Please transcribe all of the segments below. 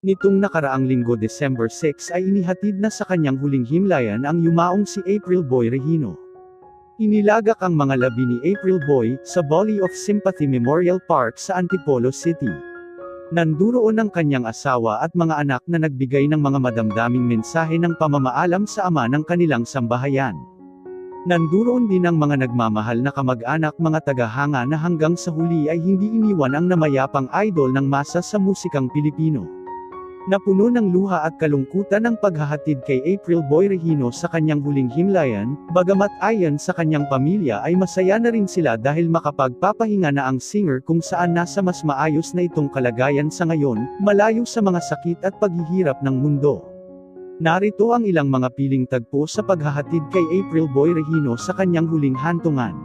Nitong nakaraang linggo December 6 ay inihatid na sa kanyang huling himlayan ang yumaong si April Boy Regino. Inilagak ang mga labi ni April Boy sa Volley of Sympathy Memorial Park sa Antipolo City. Nanduroon ang kanyang asawa at mga anak na nagbigay ng mga madamdaming mensahe ng pamamaalam sa ama ng kanilang sambahayan. Nanduroon din ang mga nagmamahal na kamag-anak, mga tagahanga na hanggang sa huli ay hindi iniwan ang namayapang idol ng masa sa musikang Pilipino. Napuno ng luha at kalungkutan ang paghahatid kay April Boy Regino sa kanyang huling himlayan, bagamat ayon sa kanyang pamilya ay masaya na rin sila dahil makapagpapahinga na ang singer kung saan nasa mas maayos na itong kalagayan sa ngayon, malayo sa mga sakit at paghihirap ng mundo. Narito ang ilang mga piling tagpo sa paghahatid kay April Boy Regino sa kanyang huling hantungan.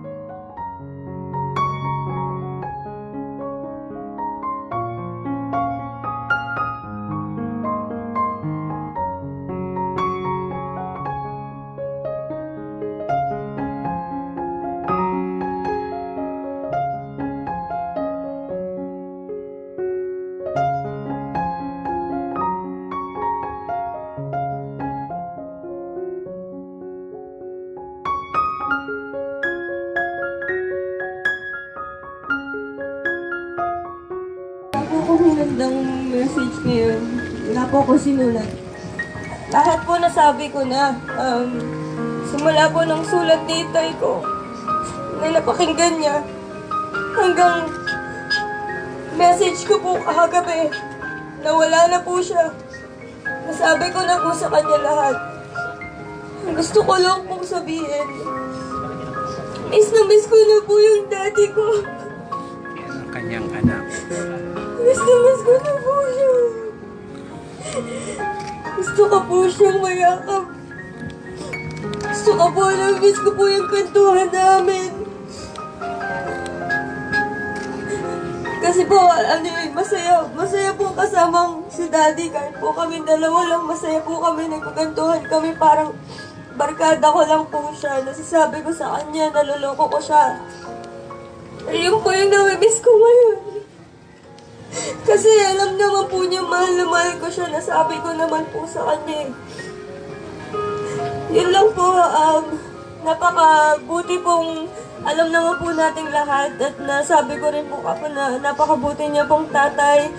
Wala po akong hinandang message ngayon. Wala po ako sinulat. Lahat po nasabi ko na. Simula po ng sulat ni itay ko na napakinggan niya. Hanggang message ko po kahagabi na wala na po siya. Nasabi ko na po sa kanya lahat. Gusto ko lang pong sabihin. Miss na miss ko na po yung daddy ko. Ang kanyang anak. Miss na miss ko na po siya. Gusto ko po siyang mayakap. Gusto ko po, miss ko po yung kwentuhan namin. Kasi po, masaya po kasamang si daddy. Kahit po kami dalawa lang, masaya po kami, nagkakantuhan kami, parang barkada ko lang po siya. Nasasabi ko sa kanya, naluloko ko siya. Ayun po yung namimiss ko ngayon. Kasi alam naman po niya, mahal na mahal ko siya. Nasabi ko naman po sa kanya. Yun lang po, napakabuti pong, alam naman po nating lahat. At nasabi ko rin po ako na napakabuti niya pong tatay.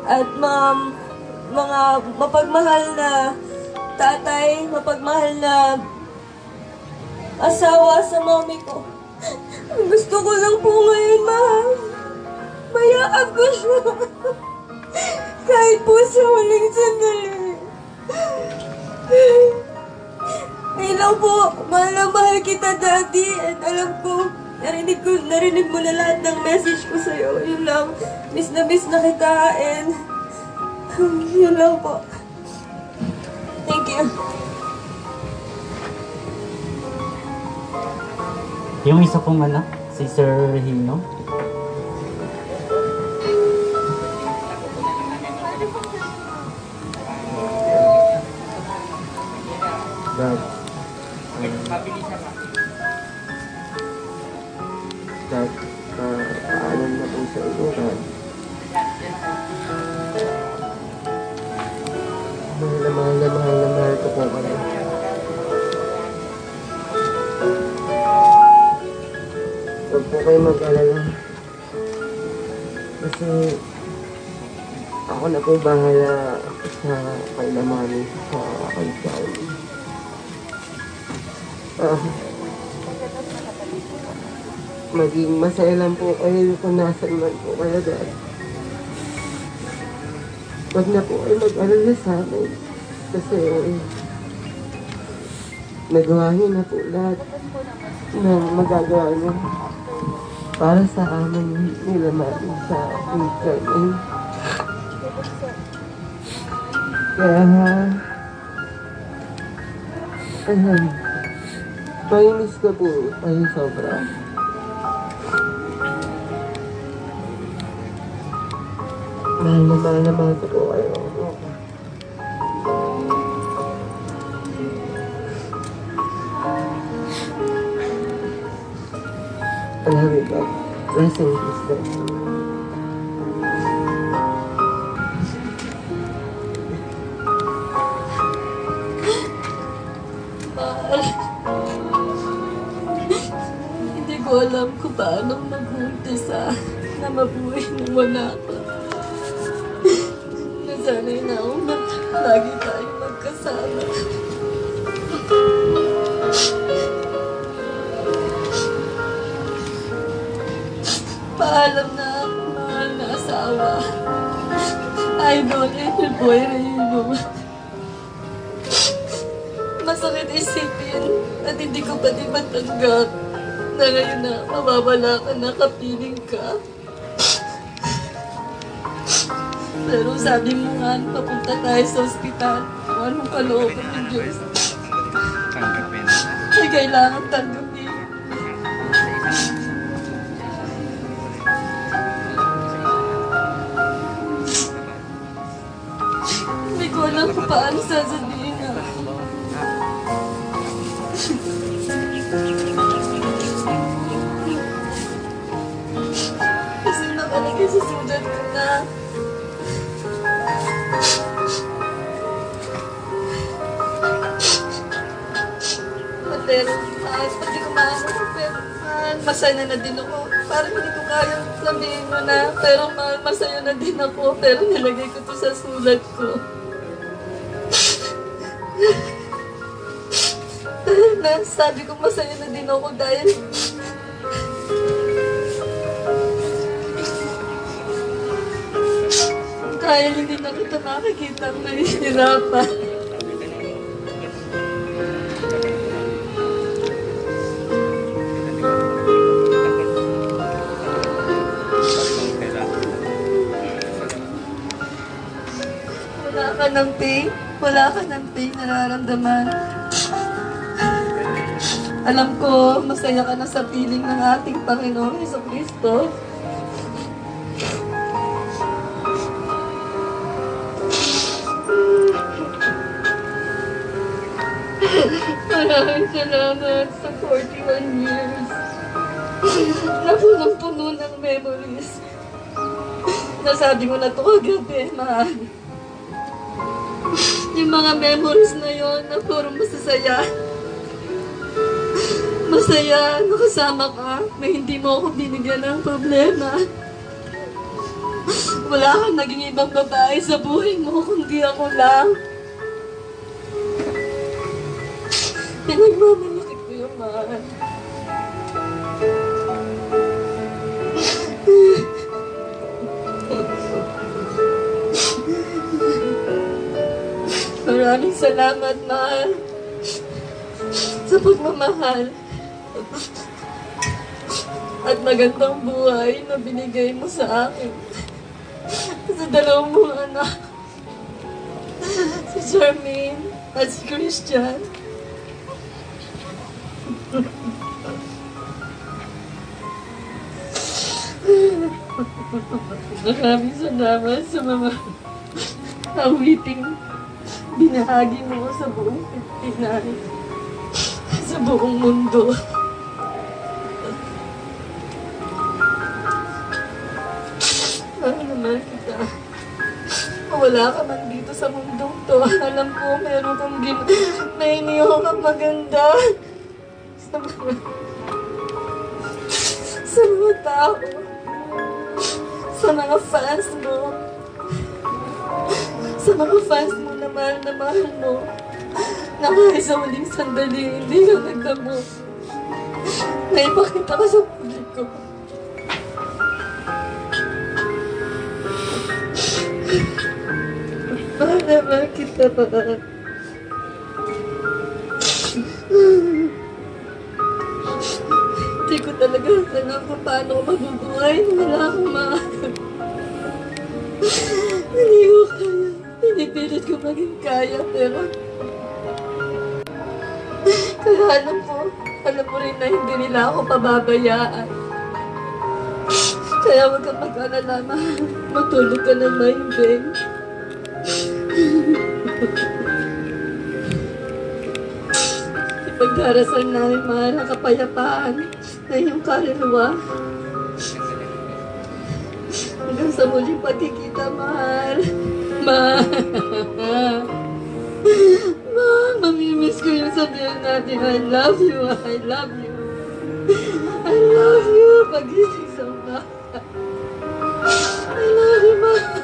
At mga mapagmahal na tatay, mapagmahal na asawa sa mami ko. Gusto ko lang po ngayon, mayakap ko siya. Kahit po sa huling sandali. Ngayon lang po, mahal na mahal kita, daddy. At alam ko, narinig mo na lahat ng message ko sa'yo. Yun lang, miss na kita. And yun lang po. Thank you. Yung isa pong anak, si Sir Regino. Dad, paalam na po sa iyo, Dad. Mahal ko po kayo. Huwag po kayo mag-alala. Kasi ako na po bahala sa kay Mami, sa kay Charlie. Maging masaya lang po kayo kung nasan man po kayo, Dad. Huwag na po kayo mag-alala sa amin. Kasi nagawa niyo na po lahat ng magagawa niyo para sa amin nila Mami sa future. Kaya mainis ka po kayo sobra. Mahal na mahal ko po kayo. I love you, God. Rest in peace, God. alam kung paano mag-umpisa na mabuhay nang wala ka. Nasanay na ako na lagi tayong magkasama. Paalam na ako, mahal na asawa. Idol, April Boy Rehino. Masakit isipin at hindi ko pa din matanggap na ngayon na mawawala ka na, kapiling ka. Pero sabi mo nga, papunta tayo sa ospital. Kung anong kalooban ng Diyos. Tanggapin. Ay kailangan tanggapin. Hindi ko alam kung paano sasabihin na. Kasi nakalagay sa sulat ko na pero pati kumaano ko, pero masaya na din ako. Parang hindi ko kayang sabihin mo na, pero masaya na din ako, pero nilagay ko to sa sulat ko. Sabi ko masaya na din ako dahil hindi na kita nakikita ang nahihirapan. Wala ka ng pain nararamdaman. Alam ko, masaya ka na sa piling ng ating Panginoon Jesucristo. Maraming salamat sa 41 years. Napunong-puno ng memories. Nasabi mo na ito kagabi, mahal. Yung mga memories na yon na puro masasaya. Masaya, nakasama ka, na hindi mo ako binigyan ng problema. Wala kang naging ibang babae sa buhay mo, kundi ako lang. Pinagmamalaki ko yung mahal. Maraming salamat, mahal, sa pagmamahal at magandang buhay na binigay mo sa akin. Sa dalawang mong anak, si Charmaine at si Christian. Maraming salamat sa mga awiting binahagi mo sa buong Pilipinas, sa buong mundo. Ano naman kita? Wala ka man dito sa mundong to. Alam ko, meron kang may iniyo kang maganda sa mga tao, sa mga fans mo, sa mga fans mo na mahal mo, na kahit sa huling sandali, hindi ka nagdamo. Naipakita ka sa publiko. Mahal naman kita. Hindi ko talaga alam kung paano ko mabubuhay. Wala akong mahal. Hindi ko kaya. Pinipilit ko maging kaya, pero kaya alam mo rin na hindi nila ako pababayaan. Kaya huwag kang mag-alala, matulog ka ng mahimbing. Ipagdarasal namin, mahal, ang kapayapaan na iyong kaluluwa. Hanggang sa muling pagkikita, mahal. Ma, mamimiss ko yung sabihin natin, I love you, I love you. I I love you. Pagising sa umaga. I love you, Mama.